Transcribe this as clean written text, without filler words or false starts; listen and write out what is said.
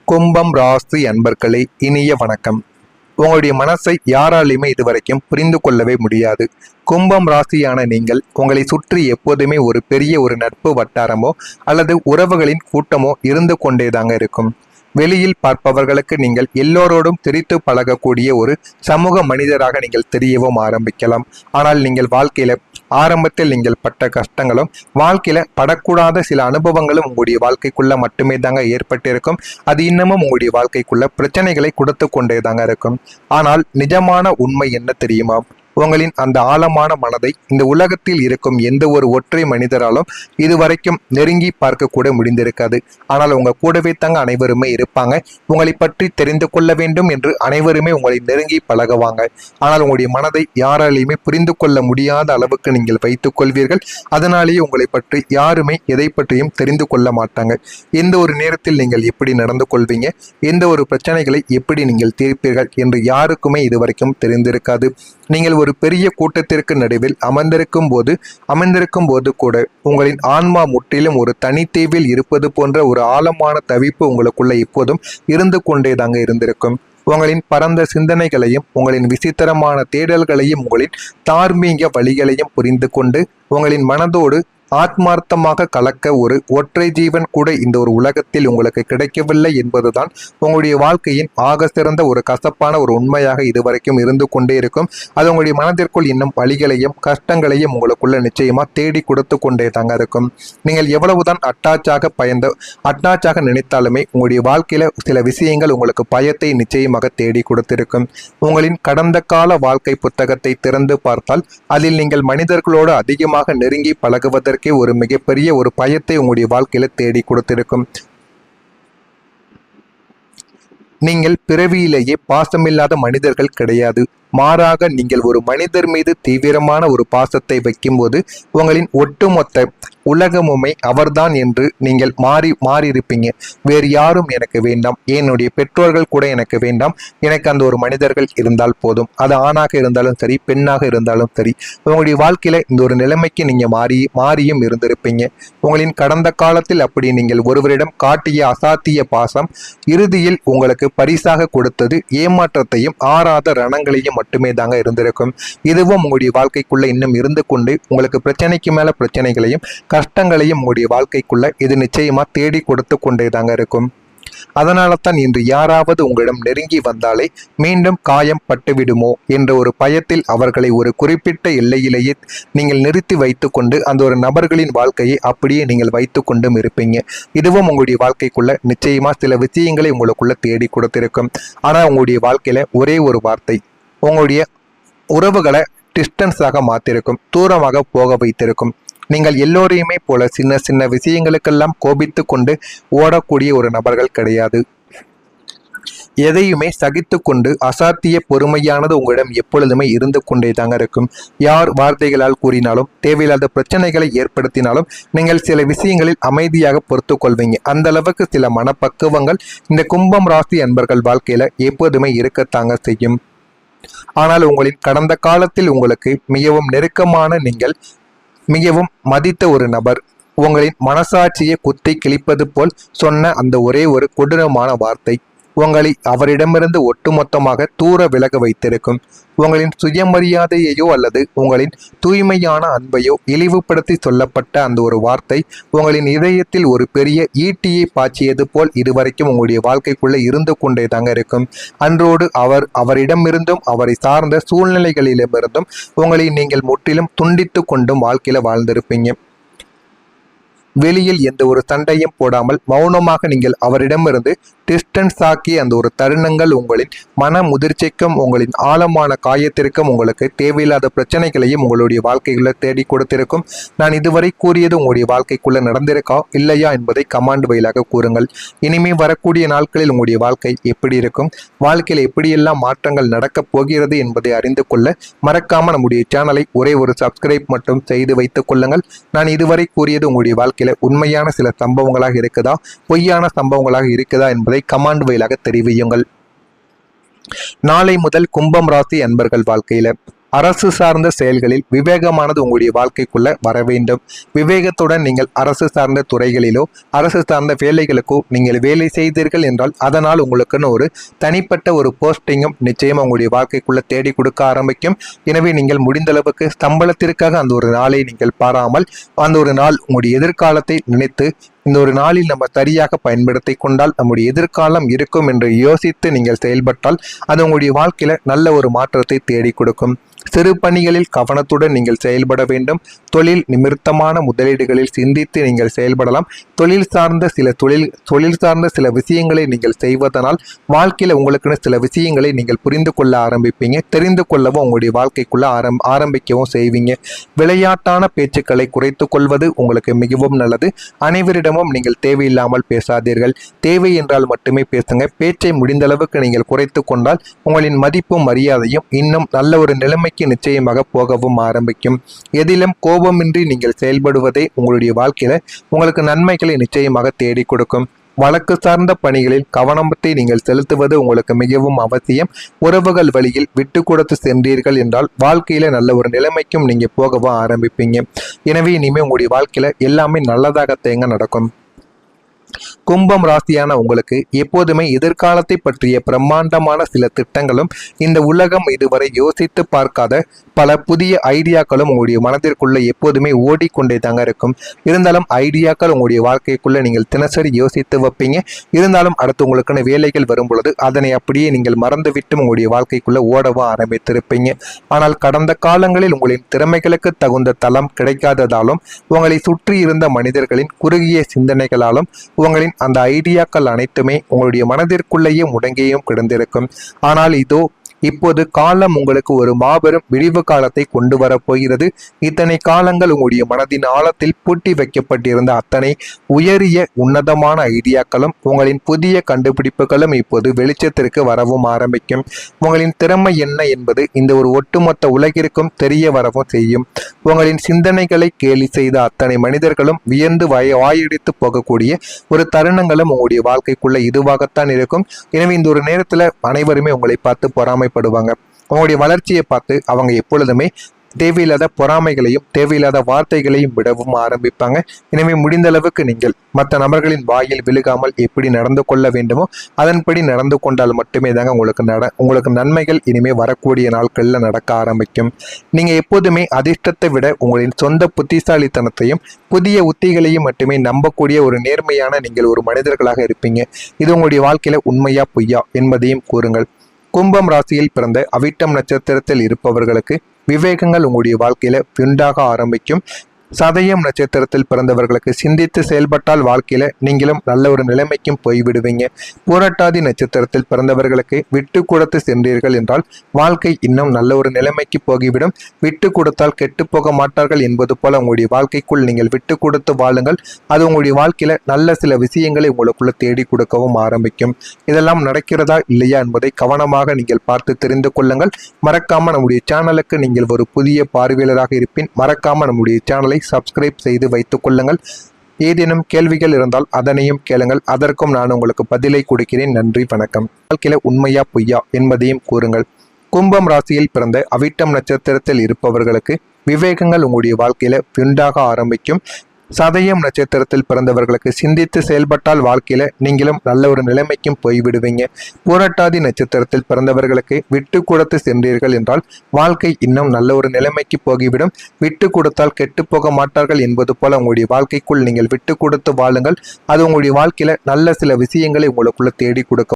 கும்பம் ராசி அன்பர்களே, இனிய வணக்கம். உங்களுடைய மனசை யாராலையுமே இதுவரைக்கும் புரிந்து கொள்ளவே முடியாது. கும்பம் ராசியான நீங்கள் உங்களை சுற்றி எப்போதுமே ஒரு பெரிய ஒரு நட்பு வட்டாரமோ அல்லது உறவுகளின் கூட்டமோ இருந்து கொண்டேதாங்க இருக்கும். வெளியில் பார்ப்பவர்களுக்கு நீங்கள் எல்லோரோடும் திரித்து பழகக்கூடிய ஒரு சமூக மனிதராக நீங்கள் தெரியவும் ஆரம்பிக்கலாம். ஆனால் நீங்கள் வாழ்க்கையில ஆரம்பத்தில் நீங்கள் பட்ட கஷ்டங்களும் வாழ்க்கையில படக்கூடாத சில அனுபவங்களும் உங்களுடைய வாழ்க்கைக்குள்ள மட்டுமே தாங்க ஏற்பட்டிருக்கும். அது இன்னமும் உங்களுடைய வாழ்க்கைக்குள்ள பிரச்சனைகளை கொடுத்து கொண்டே தாங்க இருக்கும். ஆனால் நிஜமான உண்மை என்ன தெரியுமா? உங்களின் அந்த ஆழமான மனதை இந்த உலகத்தில் இருக்கும் எந்த ஒரு ஒற்றை மனிதராலும் இதுவரைக்கும் நெருங்கி பார்க்க கூட முடிந்திருக்காது. ஆனால் உங்க கூடவே தாங்க அனைவருமே இருப்பாங்க. உங்களை பற்றி தெரிந்து கொள்ள வேண்டும் என்று அனைவருமே உங்களை நெருங்கி பழகுவாங்க. ஆனால் உங்களுடைய மனதை யாராலையுமே புரிந்து கொள்ள முடியாத அளவுக்கு நீங்கள் வைத்துக் கொள்வீர்கள். அதனாலேயே உங்களை பற்றி யாருமே எதை பற்றியும் தெரிந்து கொள்ள மாட்டாங்க. எந்த ஒரு நேரத்தில் நீங்கள் எப்படி நடந்து கொள்வீங்க, எந்த ஒரு பிரச்சனைகளை எப்படி நீங்கள் தீர்ப்பீர்கள் என்று யாருக்குமே இதுவரைக்கும் தெரிந்திருக்காது. நீங்கள் ஒரு பெரிய கூட்டத்திற்கு நடுவில் அமர்ந்திருக்கும் போது கூட உங்களின் ஆன்மா முற்றிலும் ஒரு தனித்தீவில் இருப்பது போன்ற ஒரு ஆழமான தவிப்பு உங்களுக்குள்ள எப்போதும் இருந்து கொண்டே தாங்க இருந்திருக்கும். உங்களின் பரந்த சிந்தனைகளையும் உங்களின் விசித்திரமான தேடல்களையும் உங்களின் தார்மீக வழிகளையும் புரிந்து கொண்டு உங்களின் மனதோடு ஆத்மார்த்தமாக கலக்க ஒரு ஒற்றை ஜீவன் கூட இந்த ஒரு உலகத்தில் உங்களுக்கு கிடைக்கவில்லை என்பதுதான் உங்களுடைய வாழ்க்கையின் ஆக சிறந்த ஒரு கசப்பான ஒரு உண்மையாக இதுவரைக்கும் இருந்து கொண்டே இருக்கும். அது உங்களுடைய மனதிற்குள் இன்னும் வழிகளையும் கஷ்டங்களையும் உங்களுக்குள்ள நிச்சயமா தேடி கொடுத்து கொண்டே தாங்க இருக்கும். நீங்கள் எவ்வளவுதான் அட்டாச்சாக நினைத்தாலுமே உங்களுடைய வாழ்க்கையில சில விஷயங்கள் உங்களுக்கு பயத்தை நிச்சயமாக தேடி கொடுத்திருக்கும். உங்களின் கடந்த கால வாழ்க்கை புத்தகத்தை திறந்து பார்த்தால் அதில் நீங்கள் மனிதர்களோடு அதிகமாக நெருங்கி பழகுவதற்கு ஒரு மிகப்பெரிய ஒரு பயத்தை உங்களுடைய வாழ்க்கையில தேடி கொடுத்திருக்கும். நீங்கள் பிறவியிலேயே பாசமில்லாத மனிதர்கள் கிடையாது. மாறாக நீங்கள் ஒரு மனிதர் மீது தீவிரமான ஒரு பாசத்தை வைக்கும்போது உங்களின் ஒட்டுமொத்த உலகமுமே அவர்தான் என்று நீங்கள் மாறியிருப்பீங்க. வேறு யாரும் எனக்கு வேண்டாம், என்னுடைய பெற்றோர்கள் கூட எனக்கு வேண்டாம், எனக்கு அந்த ஒரு மனிதர்கள் இருந்தால் போதும். அது ஆணாக இருந்தாலும் சரி, பெண்ணாக இருந்தாலும் சரி, உங்களுடைய வாழ்க்கையில இந்த ஒரு நிலைமைக்கு நீங்க மாறியும் இருந்திருப்பீங்க. உங்களின் கடந்த காலத்தில் அப்படி நீங்கள் ஒருவரிடம் காட்டிய அசாத்திய பாசம் இறுதியில் உங்களுக்கு பரிசாக கொடுத்தது ஏமாற்றத்தையும் ஆறாத ரணங்களையும் மட்டுமே தாங்க இருந்திருக்கும். இதுவும் உங்களுடைய வாழ்க்கைக்குள்ள இன்னும் இருந்து கொண்டு உங்களுக்கு பிரச்சனைக்கு மேல பிரச்சனைகளையும் கஷ்டங்களையும் உங்களுடைய வாழ்க்கைக்குள்ள இது நிச்சயமா தேடி கொடுத்து கொண்டே தாங்க இருக்கும். அதனால தான் இன்று யாராவது உங்களிடம் நெருங்கி வந்தாலே மீண்டும் காயம் பட்டுவிடுமோ என்ற ஒரு பயத்தில் அவர்களை ஒரு குறிப்பிட்ட எல்லையிலேயே நீங்கள் நிறுத்தி வைத்துக் கொண்டு அந்த ஒரு நபர்களின் வாழ்க்கையை அப்படியே நீங்கள் வைத்துக் கொண்டும் இருப்பீங்க. இதுவும் உங்களுடைய வாழ்க்கைக்குள்ள நிச்சயமா சில விஷயங்களை உங்களுக்குள்ள தேடி கொடுத்திருக்கும். ஆனா உங்களுடைய வாழ்க்கையில ஒரே ஒரு வார்த்தை உங்களுடைய உறவுகளை டிஸ்டன்ஸாக மாத்திருக்கும், தூரமாக போக வைத்திருக்கும். நீங்கள் எல்லோரையுமே போல சின்ன சின்ன விஷயங்களுக்கெல்லாம் கோபித்து கொண்டு ஓடக்கூடிய ஒரு நபர்கள் கிடையாது. எதையுமே சகித்து கொண்டு அசாத்திய பொறுமையானது உங்களிடம் எப்பொழுதுமே இருந்து கொண்டே தாங்க இருக்கும். யார் வார்த்தைகளால் கூறினாலும், தேவையில்லாத பிரச்சனைகளை ஏற்படுத்தினாலும் நீங்கள் சில விஷயங்களில் அமைதியாக பொறுத்து கொள்வீங்க. அந்த அளவுக்கு சில மனப்பக்குவங்கள் இந்த கும்பம் ராசி அன்பர்கள் வாழ்க்கையில எப்போதுமே இருக்கத்தாங்க செய்யும். ஆனால் உங்களின் கடந்த காலத்தில் உங்களுக்கு மிகவும் நெருக்கமான நீங்கள் மிகவும் மதித்த ஒரு நபர் உங்களின் மனசாட்சியை குத்தி கிழிப்பது போல் சொன்ன அந்த ஒரே ஒரு கொடூரமான வார்த்தை உங்களை அவரிடமிருந்து ஒட்டுமொத்தமாக தூர விலக வைத்திருக்கும். உங்களின் சுயமரியாதையையோ அல்லது உங்களின் தூய்மையான அன்பையோ இழிவுபடுத்தி சொல்லப்பட்ட அந்த ஒரு வார்த்தை உங்களின் இதயத்தில் ஒரு பெரிய ஈட்டியை பாய்ச்சியது போல் இதுவரைக்கும் உங்களுடைய வாழ்க்கைக்குள்ளே இருந்து கொண்டே தாங்க இருக்கும். அன்றோடு அவரிடமிருந்தும் அவரை சார்ந்த சூழ்நிலைகளிடமிருந்தும் உங்களை நீங்கள் முற்றிலும் துண்டித்து கொண்டும் வாழ்க்கையில வாழ்ந்திருப்பீங்க. வெளியில் எந்த ஒரு சண்டையும் போடாமல் மௌனமாக நீங்கள் அவரிடமிருந்து டிஸ்டன்ஸ் ஆக்கி அந்த ஒரு தருணங்கள் உங்களின் மன முதிர்ச்சிக்கும் உங்களின் ஆழமான காயத்திற்கும் உங்களுக்கு தேவையில்லாத பிரச்சனைகளையும் உங்களுடைய வாழ்க்கைகளை தேடி கொடுத்திருக்கும். நான் இதுவரை கூறியது உங்களுடைய வாழ்க்கைக்குள்ள நடந்திருக்கா இல்லையா என்பதை கமாண்ட் வழியாக கூறுங்கள். இனிமே வரக்கூடிய நாட்களில் உங்களுடைய வாழ்க்கை எப்படி இருக்கும், வாழ்க்கையில் எப்படியெல்லாம் மாற்றங்கள் நடக்கப் போகிறது என்பதை அறிந்து கொள்ள மறக்காம நம்முடைய சேனலை ஒரே ஒரு சப்ஸ்கிரைப் மட்டும் செய்து வைத்துக் கொள்ளுங்கள். நான் இதுவரை கூறியது உங்களுடைய வாழ்க்கையில உண்மையான சில சம்பவங்களாக இருக்குதா, பொய்யான சம்பவங்களாக இருக்குதா என்பதை கமாண்ட் வழியாக தெரிவியுங்கள். நாளை முதல் கும்பம் ராசி அன்பர்கள் வாழ்க்கையில அரசு சார்ந்த செயல்களில் விவேகமானது உங்களுடைய வாழ்க்கைக்குள்ள வர வேண்டும். விவேகத்துடன் நீங்கள் அரசு சார்ந்த துறைகளிலோ அரசு சார்ந்த வேலைகளுக்கோ நீங்கள் வேலை செய்தீர்கள் என்றால் அதனால் உங்களுக்குன்னு ஒரு தனிப்பட்ட ஒரு போஸ்டிங்கும் நிச்சயம் உங்களுடைய வாழ்க்கைக்குள்ள தேடி கொடுக்க ஆரம்பிக்கும். எனவே நீங்கள் முடிந்த அளவுக்கு சம்பளத்திற்காக அந்த ஒரு நாளை நீங்கள் பாராமல் அந்த ஒரு நாள் உங்களுடைய எதிர்காலத்தை நினைத்து இந்த ஒரு நாளில் நம்ம சரியாக பயன்படுத்தி கொண்டால் நம்முடைய எதிர்காலம் இருக்கும் என்று யோசித்து நீங்கள் செயல்பட்டால் அது உங்களுடைய வாழ்க்கையில நல்ல ஒரு மாற்றத்தை தேடி கொடுக்கும். சிறு பணிகளில் கவனத்துடன் நீங்கள் செயல்பட வேண்டும். தொழில் நிமித்தமான முதலீடுகளில் சிந்தித்து நீங்கள் செயல்படலாம். தொழில் சார்ந்த சில விஷயங்களை நீங்கள் செய்வதனால் வாழ்க்கையில உங்களுக்குன்னு சில விஷயங்களை நீங்கள் புரிந்து கொள்ள ஆரம்பிப்பீங்க. தெரிந்து கொள்ளவும் உங்களுடைய வாழ்க்கைக்குள்ள ஆரம்பிக்கவும் செய்வீங்க. விளையாட்டான பேச்சுக்களை குறைத்து கொள்வது உங்களுக்கு மிகவும் நல்லது. அனைவரிடமும் நீங்கள் தேவையில்லாமல் பேசாதீர்கள். தேவை என்றால் மட்டுமே பேசுங்க. பேச்சை முடிந்த அளவுக்கு நீங்கள் குறைத்து கொண்டால் உங்களின் மதிப்பும் மரியாதையும் இன்னும் நல்ல ஒரு நிலைமைக்கு நிச்சயமாக போகவும் ஆரம்பிக்கும். எதிலும் கோபமின்றி நீங்கள் செயல்படுவதே உங்களுடைய வாழ்க்கையில உங்களுக்கு நன்மைகளை நிச்சயமாக தேடி கொடுக்கும். வழக்கு சார்ந்த பணிகளில் கவனத்தை நீங்கள் செலுத்துவது உங்களுக்கு மிகவும் அவசியம். உறவுகள் வழியில் விட்டு கொடுத்து சென்றீர்கள் என்றால் வாழ்க்கையில நல்ல ஒரு நிலைமைக்கும் நீங்க போகவும் ஆரம்பிப்பீங்க. எனவே இனிமே உங்களுடைய வாழ்க்கையில எல்லாமே நல்லதாகத்தேங்க நடக்கும். கும்பம் ராசியான உங்களுக்கு எப்போதுமே எதிர்காலத்தை பற்றிய பிரம்மாண்டமான சில திட்டங்களும் இந்த உலகம் இதுவரை யோசித்து பார்க்காத பல புதிய ஐடியாக்களும் உங்களுடைய மனதிற்குள்ள எப்போதுமே ஓடிக்கொண்டே தாங்க இருக்கும். இருந்தாலும் ஐடியாக்கள் உங்களுடைய வாழ்க்கைக்குள்ள நீங்கள் தினசரி யோசித்து வைப்பீங்க. இருந்தாலும் அடுத்து உங்களுக்கான வேலைகள் வரும் பொழுது அதனை அப்படியே நீங்கள் மறந்துவிட்டு உங்களுடைய வாழ்க்கைக்குள்ள ஓடவும் ஆரம்பித்திருப்பீங்க. ஆனால் கடந்த காலங்களில் உங்களின் திறமைகளுக்கு தகுந்த தளம் கிடைக்காததாலும் உங்களை சுற்றி இருந்த மனிதர்களின் குறுகிய சிந்தனைகளாலும் உங்களின் அந்த ஐடியாக்கள் அனைத்துமே உங்களுடைய மனதிற்குள்ளேயே முடங்கியும் கிடந்திருக்கும். ஆனால் இப்போது காலம் உங்களுக்கு ஒரு மாபெரும் விடிவு காலத்தை கொண்டு வரப்போகிறது. இத்தனை காலங்கள் உங்களுடைய மனதின் ஆழத்தில் பூட்டி வைக்கப்பட்டிருந்த அத்தனை உயரிய உன்னதமான ஐடியாக்களும் உங்களின் புதிய கண்டுபிடிப்புகளும் இப்போது வெளிச்சத்திற்கு வரவும் ஆரம்பிக்கும். உங்களின் திறமை என்ன என்பது இந்த ஒரு ஒட்டுமொத்த உலகிற்கும் தெரிய வரவும் செய்யும். உங்களின் சிந்தனைகளை கேலி செய்த அத்தனை மனிதர்களும் வியந்து வாயடித்து போகக்கூடிய ஒரு தருணங்களும் உங்களுடைய வாழ்க்கைக்குள்ள இதுவாகத்தான் இருக்கும். எனவே இந்த ஒரு நேரத்துல அனைவருமே உங்களை பார்த்து பொறாமைப்படுவாங்க. உங்களுடைய வளர்ச்சியை பார்த்து அவங்க எப்பொழுதுமே தேவையில்லாத பொறாமைகளையும் தேவையில்லாத வார்த்தைகளையும் விடவும் ஆரம்பிப்பாங்க. எனவே முடிந்த அளவுக்கு நீங்கள் மற்ற நபர்களின் வாயில் விழுகாமல் எப்படி நடந்து கொள்ள வேண்டுமோ அதன்படி நடந்து கொண்டால் மட்டுமே தாங்க உங்களுக்கு நன்மைகள் இனிமே வரக்கூடிய நாட்கள்ல நடக்க ஆரம்பிக்கும். நீங்க எப்போதுமே அதிர்ஷ்டத்தை விட உங்களின் சொந்த புத்திசாலித்தனத்தையும் புதிய உத்திகளையும் மட்டுமே நம்பக்கூடிய ஒரு நேர்மையான நீங்கள் ஒரு மனிதர்களாக இருப்பீங்க. இது உங்களுடைய வாழ்க்கையில உண்மையா பொய்யா என்பதையும் கூறுங்கள். கும்பம் ராசியில் பிறந்த அவிட்டம் நட்சத்திரத்தில் இருப்பவர்களுக்கு விவேகங்கள் உங்களுடைய வாழ்க்கையில உண்டாக ஆரம்பிக்கும். சதயம் நட்சத்திரத்தில் பிறந்தவர்களுக்கு சிந்தித்து செயல்பட்டால் வாழ்க்கையில நீங்களும் நல்ல ஒரு நிலைமைக்கும் போய்விடுவீங்க. பூரட்டாதி நட்சத்திரத்தில் பிறந்தவர்களுக்கு விட்டு கொடுத்து சென்றீர்கள் என்றால் வாழ்க்கை இன்னும் நல்ல ஒரு நிலைமைக்கு போகிவிடும். விட்டு கொடுத்தால் கெட்டு போக மாட்டார்கள் என்பது போல உங்களுடைய வாழ்க்கைக்குள் நீங்கள் விட்டு கொடுத்து வாழுங்கள். அது உங்களுடைய வாழ்க்கையில நல்ல சில விஷயங்களை உங்களுக்குள்ள தேடி கொடுக்கவும் ஆரம்பிக்கும். இதெல்லாம் நடக்கிறதா இல்லையா என்பதை கவனமாக நீங்கள் பார்த்து தெரிந்து கொள்ளுங்கள். மறக்காம நம்முடைய சேனலுக்கு நீங்கள் ஒரு புதிய பார்வையாளராக இருப்பின் மறக்காம நம்முடைய சேனலை சப்ஸ்கிரைப் செய்து வைத்துக் கொள்ளுங்கள். ஏதேனும் கேள்விகள் இருந்தால் அதனையும் கேளுங்கள். அதற்கும் நான் உங்களுக்கு பதிலை கொடுக்கிறேன். நன்றி, வணக்கம். வாழ்க்கையில உண்மையா பொய்யா என்பதையும் கூறுங்கள். கும்பம் ராசியில் பிறந்த அவிட்டம் நட்சத்திரத்தில் இருப்பவர்களுக்கு விவேகங்கள் உங்களுடைய வாழ்க்கையில உண்டாக ஆரம்பிக்கும். சதயம் நட்சத்திரத்தில் பிறந்தவர்களுக்கு சிந்தித்து செயல்பட்டால் வாழ்க்கையில நீங்களும் நல்ல ஒரு நிலைமைக்கும் போய்விடுவீங்க. பூரட்டாதி நட்சத்திரத்தில் பிறந்தவர்களுக்கு விட்டு கொடுத்து சென்றீர்கள் என்றால் வாழ்க்கை இன்னும் நல்ல ஒரு நிலைமைக்கு போகிவிடும். விட்டு கொடுத்தால் கெட்டு போக மாட்டார்கள் என்பது போல உங்களுடைய வாழ்க்கைக்குள் நீங்கள் விட்டு கொடுத்து வாழுங்கள். அது உங்களுடைய வாழ்க்கையில நல்ல சில விஷயங்களை உங்களுக்குள்ள தேடி கொடுக்கும்.